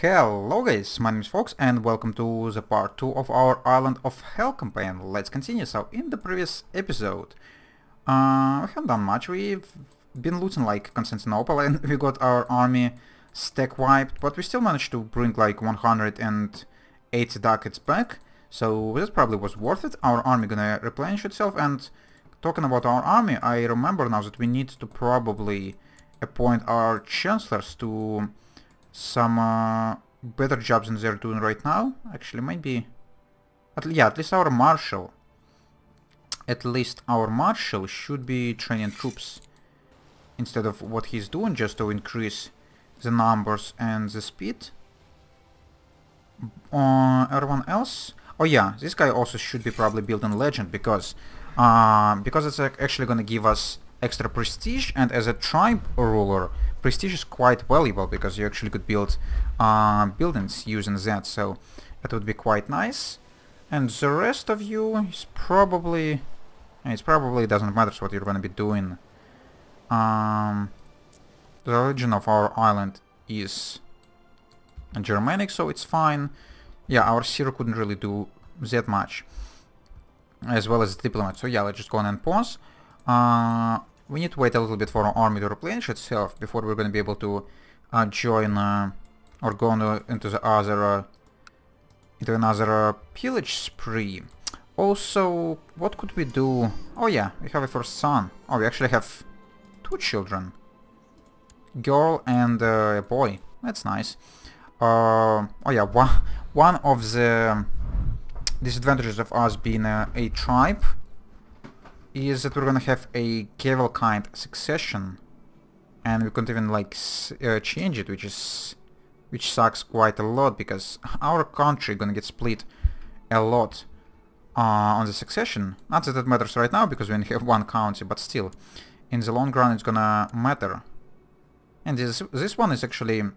Hello guys, my name is Fox and welcome to the part 2 of our Island of Hell campaign. Let's continue. So in the previous episode we haven't done much. We've been looting like Constantinople and we got our army stack wiped, but we still managed to bring like 180 ducats back, so this probably was worth it. Our army gonna replenish itself, and talking about our army, I remember now that we need to probably appoint our chancellors to some better jobs than they're doing right now. Actually, maybe... at least our marshal. At least our marshal should be training troops instead of what he's doing, just to increase the numbers and the speed. Everyone else... oh yeah, this guy also should be probably building legend, because it's actually gonna give us extra prestige, and as a tribe ruler, prestige is quite valuable because you actually could build buildings using that, so that would be quite nice. And the rest of you is probably... it probably doesn't matter what you're gonna be doing. The religion of our island is Germanic, so it's fine. Yeah, our Syro couldn't really do that much, as well as the diplomat, so yeah, let's just go on and pause. We need to wait a little bit for our army to replenish itself before we're going to be able to join or go into another pillage spree. Also, what could we do? Oh yeah, we have a first son. Oh, we actually have 2 children, girl and a boy. That's nice. Oh yeah, one of the disadvantages of us being a tribe is that we're gonna have a cavalcade succession, and we couldn't even like change it, which sucks quite a lot, because our country gonna get split a lot on the succession. Not that it matters right now because we only have 1 county, but still, in the long run it's gonna matter. And this one is actually a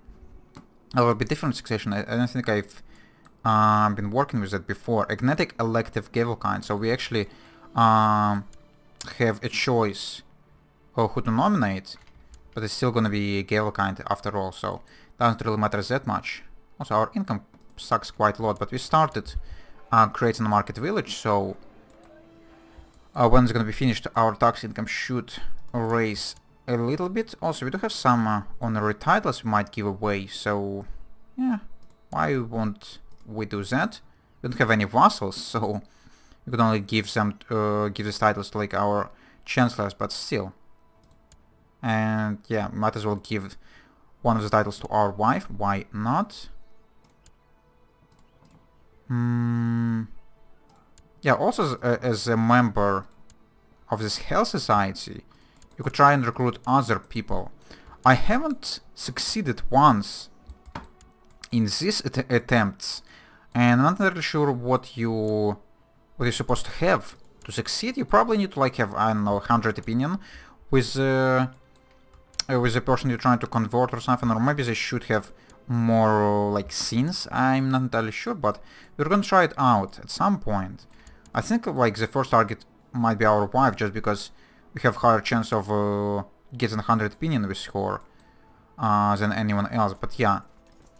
little bit different succession. I don't think I've been working with it before. Agnetic elective cavalcade, so we actually have a choice of who to nominate, but it's still gonna be cavalcade after all, so doesn't really matter that much. Also, our income sucks quite a lot, but we started creating a market village, so when it's gonna be finished, our tax income should raise a little bit. Also, we do have some honorary titles we might give away, so yeah, why won't we do that? We don't have any vassals, so we could only give these titles to like our chancellors, but still. And yeah, might as well give one of the titles to our wife. Why not? Yeah, also as a member of this Hell Society, you could try and recruit other people. I haven't succeeded once in these attempts, and I'm not really sure what you're supposed to have to succeed. You probably need to like have, I don't know, 100 opinion with the person you're trying to convert or something, or maybe they should have more like scenes. I'm not entirely sure, but we're gonna try it out at some point. I think like the first target might be our wife, just because we have higher chance of getting 100 opinion with her than anyone else. But yeah,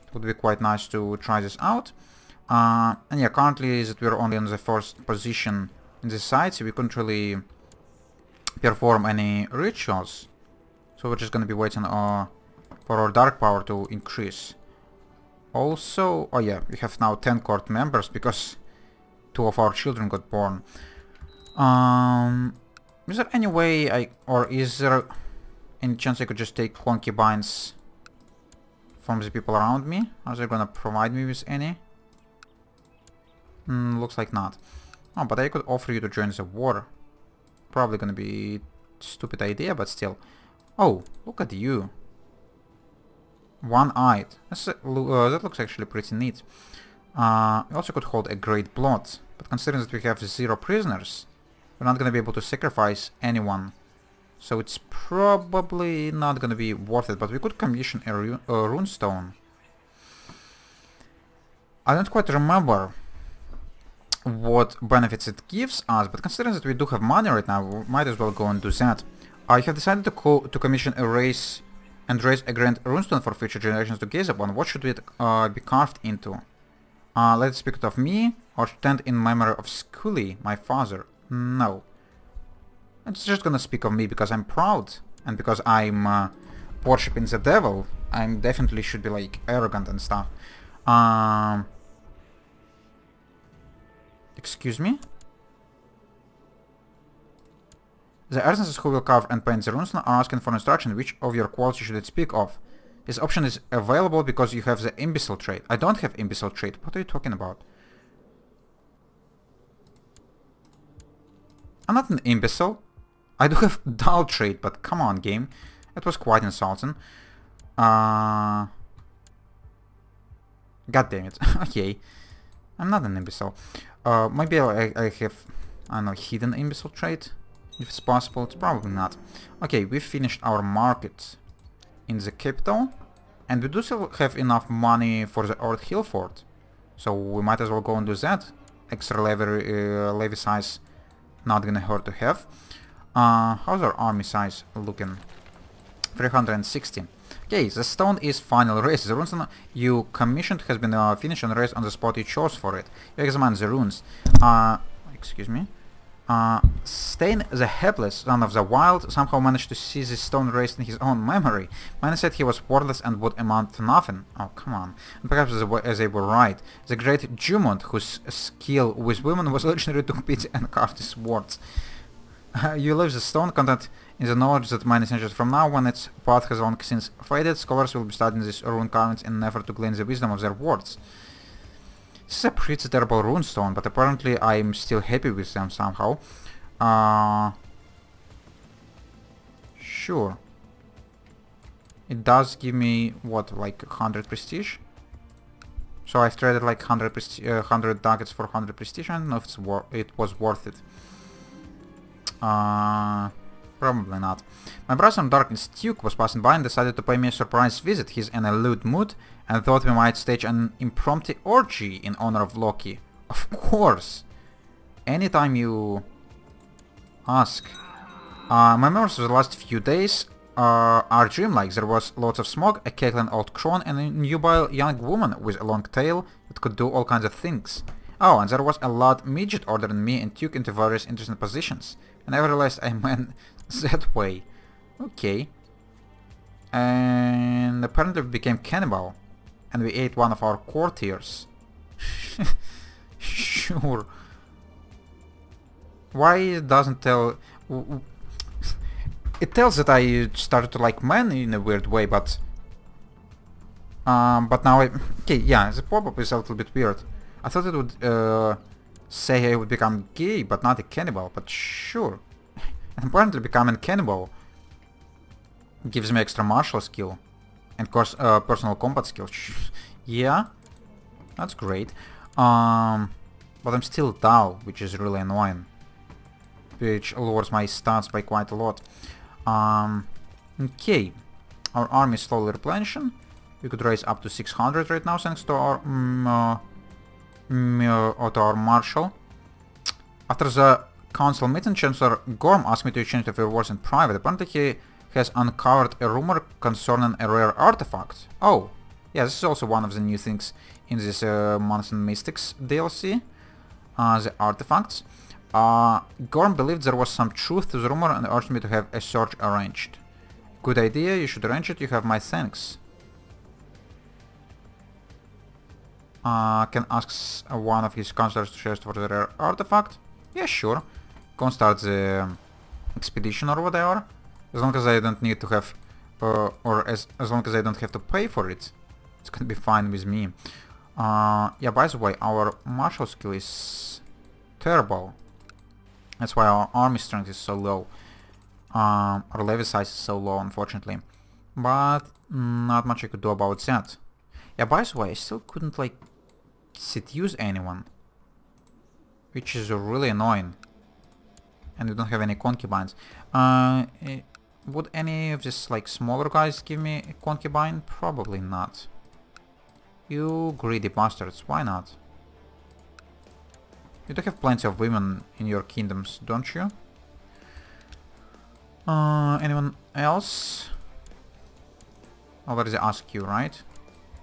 it would be quite nice to try this out. And yeah, currently that we're only in the first position in the society, we couldn't really perform any rituals, so we're just gonna be waiting for our dark power to increase. Also, oh yeah, we have now 10 court members because 2 of our children got born. Is there any way or is there any chance I could just take concubines from the people around me? Are they gonna provide me with any? Looks like not. Oh, but I could offer you to join the war. Probably gonna be stupid idea, but still. Oh, look at you. One-eyed. That looks actually pretty neat. We also could hold a great blood, but considering that we have 0 prisoners, we're not gonna be able to sacrifice anyone. So it's probably not gonna be worth it, but we could commission a runestone. I don't quite remember what benefits it gives us, but considering that we do have money right now, we might as well go and do that. I have decided to commission a race and raise a grand runestone for future generations to gaze upon. What should it be carved into? Let it speak of me, or stand in memory of Scully, my father? No. It's just gonna speak of me because I'm proud, and because I'm worshipping the devil. I definitely should be like arrogant and stuff. Excuse me? The artisans who will carve and paint the runestone are asking for instruction. Which of your qualities should it speak of? This option is available because you have the imbecile trait. I don't have imbecile trait. What are you talking about? I'm not an imbecile. I do have dull trait, but come on, game. It was quite insulting. God damn it. Okay. I'm not an imbecile. Maybe I have, I don't know, hidden imbecile trait? If it's possible, it's probably not. Okay, we finished our market in the capital, and we do still have enough money for the Earth Hill Fort, so we might as well go and do that. Extra levy size, not gonna hurt to have. How's our army size looking? 360. Okay, the stone is finally raised. The runestone you commissioned has been finished and raised on the spot you chose for it. You examine the runes. Excuse me. Stain, the hapless son of the wild, somehow managed to see the stone raised in his own memory. Many said he was worthless and would amount to nothing. Oh, come on. And perhaps as they were right. The great Jumont, whose skill with women was legendary, took pity and carved his words. You leave the stone content in the knowledge that many centuries from now, when its path has long since faded, scholars will be studying these rune carvings in an effort to glean the wisdom of their words. This is a pretty terrible runestone, but apparently I'm still happy with them somehow. Sure. It does give me, what, like 100 prestige? So I've traded like 100 ducats for 100 prestige. I don't know if it was worth it. Probably not. My brother Darkness Duke was passing by and decided to pay me a surprise visit. He's in a lewd mood and thought we might stage an impromptu orgy in honor of Loki. Of course! Anytime you ask. My memories of the last few days are dreamlike. There was lots of smoke, a cackling old crone, and a nubile young woman with a long tail that could do all kinds of things. Oh, and there was a loud midget ordering me and Duke into various interesting positions. I never realized I meant that way. Okay. And apparently we became cannibal. And we ate one of our courtiers. Sure. Why it doesn't tell... It tells that I started to like men in a weird way, but... now I... Okay, yeah, the pop-up is a little bit weird. I thought it would say I would become gay, but not a cannibal, but sure. And apparently becoming cannibal gives me extra martial skill. And of course, personal combat skill. Yeah, that's great. But I'm still dull, which is really annoying. Which lowers my stats by quite a lot. Okay. Our army is slowly replenishing. We could raise up to 600 right now thanks to our marshal. After the council meeting, Chancellor Gorm asked me to exchange a few words in private. Apparently he has uncovered a rumor concerning a rare artifact. Oh, yeah, this is also one of the new things in this Months and Mystics DLC. The artifacts. Gorm believed there was some truth to the rumor and urged me to have a search arranged. Good idea, you should arrange it, you have my thanks. Can ask one of his counselors to share for the rare artifact? Yeah, sure. Go and start the expedition or whatever. As long as I don't need to have... as long as I don't have to pay for it. It's gonna be fine with me. Yeah, by the way, our martial skill is terrible. That's why our army strength is so low. Our levy size is so low, unfortunately. But not much I could do about that. Yeah, by the way, I still couldn't, like, seduce anyone. Which is really annoying. And we don't have any concubines. Would any of these, like, smaller guys give me a concubine? Probably not. You greedy bastards, why not? You do have plenty of women in your kingdoms, don't you? Anyone else? Already ask you, right?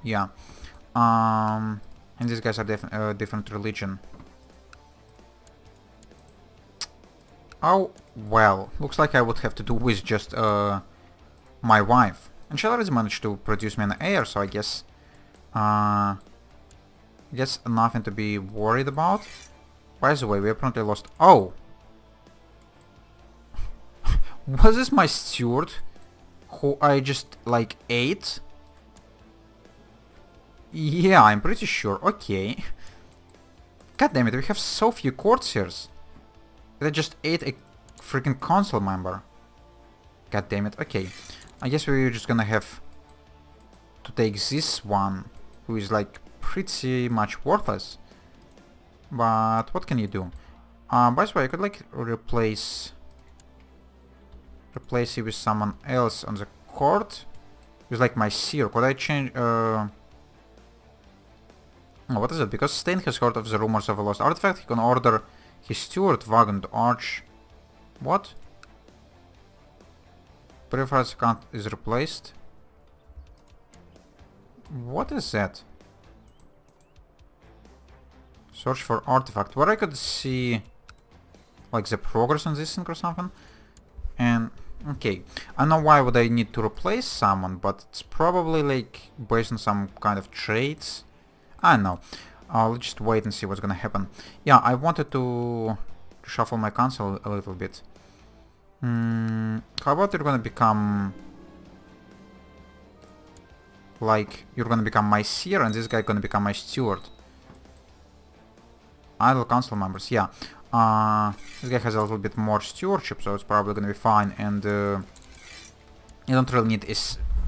Yeah. And these guys are different religion. Oh, well. Looks like I would have to do with just my wife. And she already managed to produce me an heir, so I guess nothing to be worried about. By the way, we apparently lost... Oh! Was this my steward? Who I just, like, ate? Yeah, I'm pretty sure. Okay. God damn it, we have so few courtiers. They just ate a freaking council member. God damn it. Okay. I guess we're just gonna have to take this one, who is, like, pretty much worthless. But what can you do? By the way, I could, like, replace it with someone else on the court. With, like, my seer. Could I change... Oh, what is it? Because Stein has heard of the rumors of a lost artifact, he can order his steward wagon to arch... What? Preference account is replaced. What is that? Search for artifact. Where I could see like the progress on this thing or something. And okay, I know why would I need to replace someone, but it's probably like based on some kind of traits. I don't know. I'll just wait and see what's gonna happen. Yeah, I wanted to shuffle my council a little bit. How about you're gonna become... Like, you're gonna become my seer and this guy gonna become my steward. Idle council members, yeah. This guy has a little bit more stewardship, so it's probably gonna be fine. And you don't really need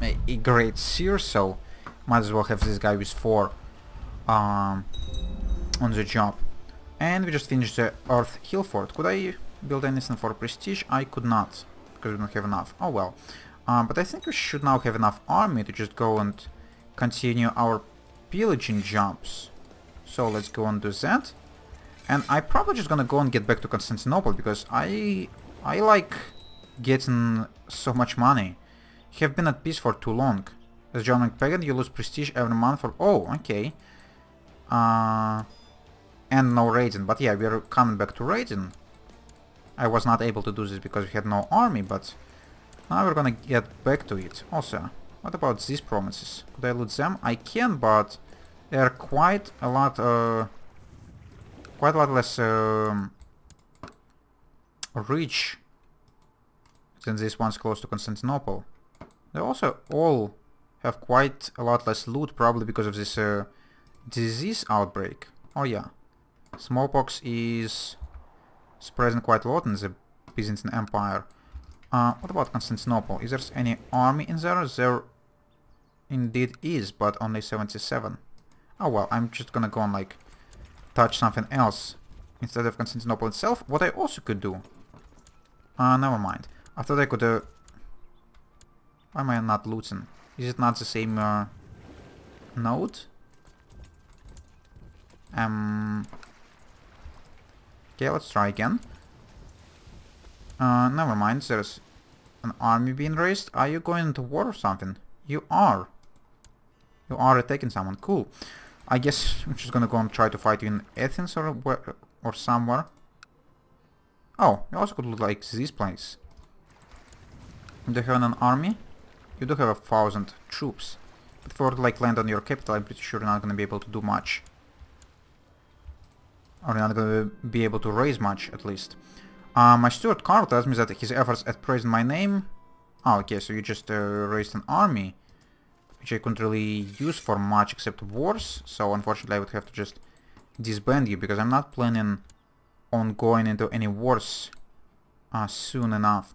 a great seer, so might as well have this guy with 4 on the job. And we just finished the Earth Hill Fort. Could I build anything for prestige? I could not, because we don't have enough. Oh well. But I think we should now have enough army to just go and continue our pillaging jobs. So let's go and do that. And I'm probably just gonna go and get back to Constantinople, because I like getting so much money. Have been at peace for too long. As German pagan, you lose prestige every month for... Oh, okay. And no raiding. But yeah, we're coming back to raiding. I was not able to do this because we had no army, but now we're gonna get back to it. Also, what about these promises? Could I loot them? I can, but they're quite a lot less rich than these ones close to Constantinople. They also all have quite a lot less loot, probably because of this disease outbreak. Oh yeah, smallpox is spreading quite a lot in the Byzantine Empire. What about Constantinople? Is there any army in there? There indeed is, but only 77. Oh well, I'm just gonna go and like touch something else instead of Constantinople itself. What I also could do... never mind. I thought I could... Why am I not looting? Is it not the same node? Okay, let's try again. Never mind, there's an army being raised. Are you going into war or something? You are. You are attacking someone. Cool. I guess I'm just gonna go and try to fight you in Athens or somewhere. Oh, you also could look like this place. Do you have an army? You do have 1,000 troops. But if you were to like land on your capital, I'm pretty sure you're not gonna be able to do much. Or you're not gonna be able to raise much, at least. My steward Carl tells me that his efforts at praising my name... Oh, okay, so you just raised an army, which I couldn't really use for much except wars, so unfortunately I would have to just disband you, because I'm not planning on going into any wars soon enough.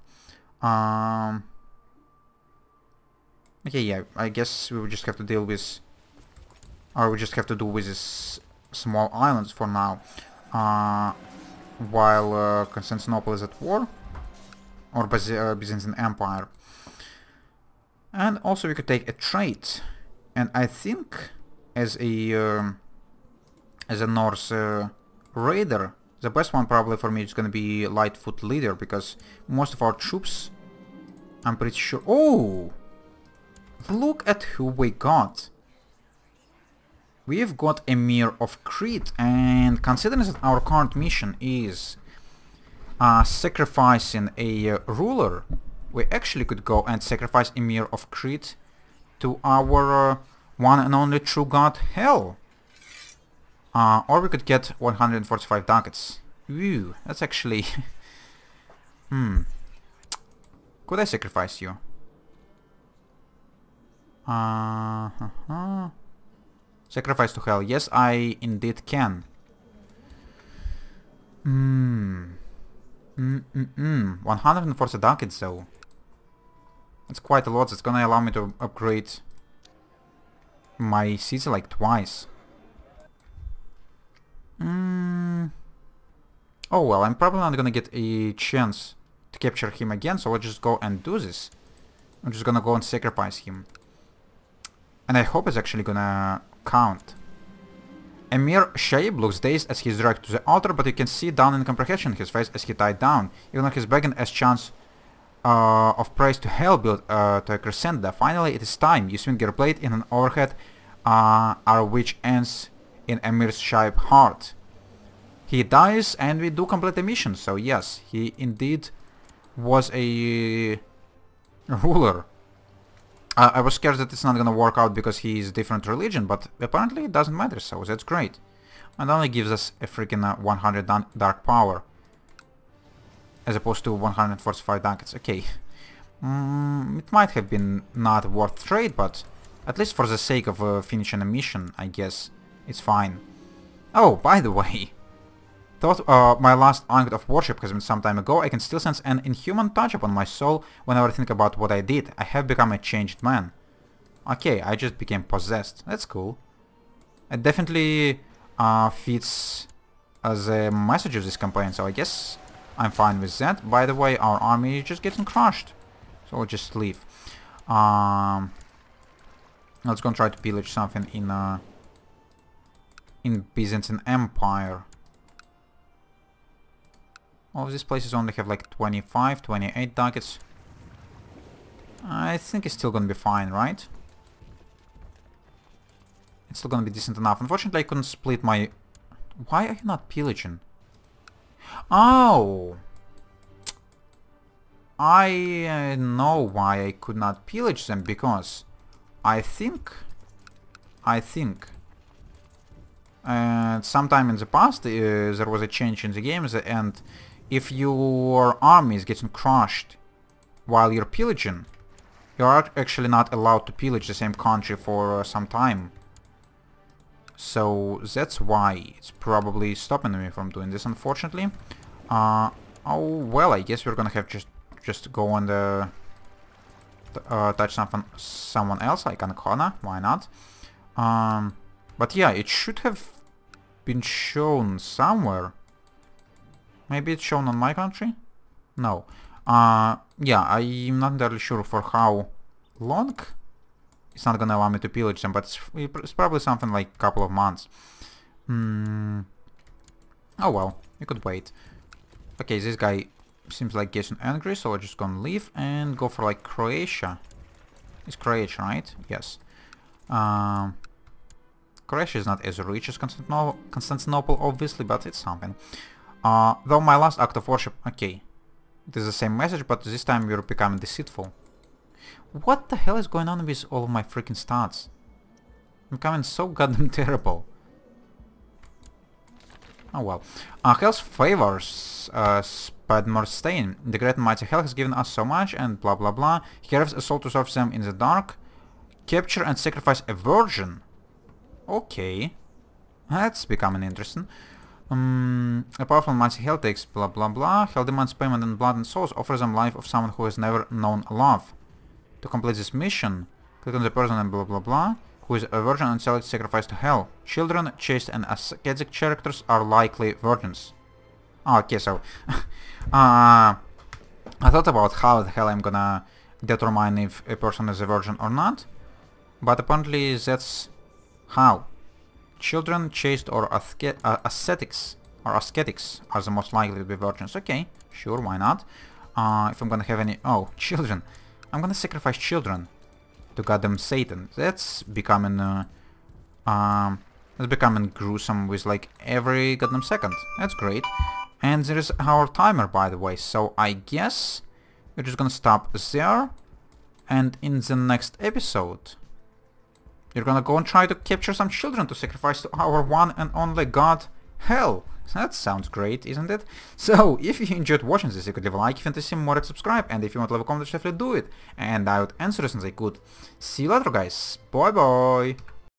Okay, yeah, I guess we would just have to deal with... Or we just have to do with these small islands for now. While Constantinople is at war. Or Byzantine Empire. And also we could take a trait. And I think as a Norse raider, the best one probably for me is gonna be Lightfoot Leader, because most of our troops, I'm pretty sure... Oh! look at who we got. We've got Emir of Crete, and considering that our current mission is sacrificing a ruler, we actually could go and sacrifice Emir of Crete to our one and only true god Hel. Or we could get 145 ducats. Ooh, that's actually... Could I sacrifice you? Sacrifice to Hel. Yes, I indeed can. 140 ducats though. That's quite a lot. It's gonna allow me to upgrade my city like twice. Oh well, I'm probably not gonna get a chance to capture him again, so let's just go and do this. I'm just gonna go and sacrifice him. And I hope it's actually gonna count. Emir Shaib looks dazed as he's dragged to the altar, but you can see down in comprehension his face as he tied down. Even though he's begging as chance of praise to Hel built to a Crusader. Finally, it is time. You swing your blade in an overhead, our wich ends in Emir's Shaib heart. He dies and we do complete the mission, so yes, he indeed was a ruler. I was scared that it's not gonna work out because he is different religion, but apparently it doesn't matter, so that's great. And only gives us a freaking 100 dark power. As opposed to 145 ducats. Okay. It might have been not worth trade, but at least for the sake of finishing a mission, I guess it's fine. Oh, by the way, thought my last act of worship has been some time ago. I can still sense an inhuman touch upon my soul whenever I think about what I did. I have become a changed man. Okay, I just became possessed. That's cool. It definitely fits as a message of this campaign, so I guess I'm fine with that. By the way, our army is just getting crushed, so we'll just leave. Let's go and try to pillage something in Byzantine Empire. All of these places only have like 25, 28 ducats. I think it's still gonna be fine, right? It's still gonna be decent enough. Unfortunately, I couldn't split my... Why are you not pillaging? Oh! I know why I could not pillage them, because I think sometime in the past there was a change in the games, and if your army is getting crushed while you're pillaging, you're actually not allowed to pillage the same country for some time. So that's why it's probably stopping me from doing this, unfortunately. Oh well, I guess we're gonna have just go on the touch someone else, like Ancona. Why not? But yeah, it should have been shown somewhere. Maybe it's shown on my country? No. Yeah, I'm not entirely sure for how long. It's not gonna allow me to pillage them, but it's probably something like a couple of months. Oh well, we could wait. Okay, this guy seems like getting angry, so we're just gonna leave and go for like Croatia. It's Croatia, right? Yes. Croatia is not as rich as Constantinople, obviously, but it's something. Though my last act of worship... Okay. It is the same message, but this time we're becoming deceitful. What the hell is going on with all of my freaking stats? I'm becoming so goddamn terrible. Oh well. Hel's favors Spadmorstain. The great and mighty Hel has given us so much, and blah blah blah. He craves a soul to serve them in the dark. Capture and sacrifice a virgin. Okay. That's becoming interesting. A powerful and mighty Hel takes blah blah blah. Hel demands payment in blood and souls, offers them life of someone who has never known love. To complete this mission, click on the person and blah blah blah, who is a virgin, and select sacrifice to Hel. Children, chaste and ascetic characters are likely virgins. Oh, okay, so I thought about how the hell I'm gonna determine if a person is a virgin or not, but apparently that's how. Children, chaste or ascetics are the most likely to be virgins. Okay, sure, why not? If I'm gonna have any... Oh, children. I'm gonna sacrifice children to goddamn Satan. That's becoming gruesome with like every goddamn second. That's great. And there is our timer, by the way, so I guess we're just gonna stop there. And in the next episode, you're gonna go and try to capture some children to sacrifice to our one and only god, Hel. That sounds great, isn't it? So, if you enjoyed watching this, you could leave a like, if you want to see more, subscribe, and if you want to leave a comment, definitely do it. And I would answer as soon as I could. See you later, guys. Bye bye.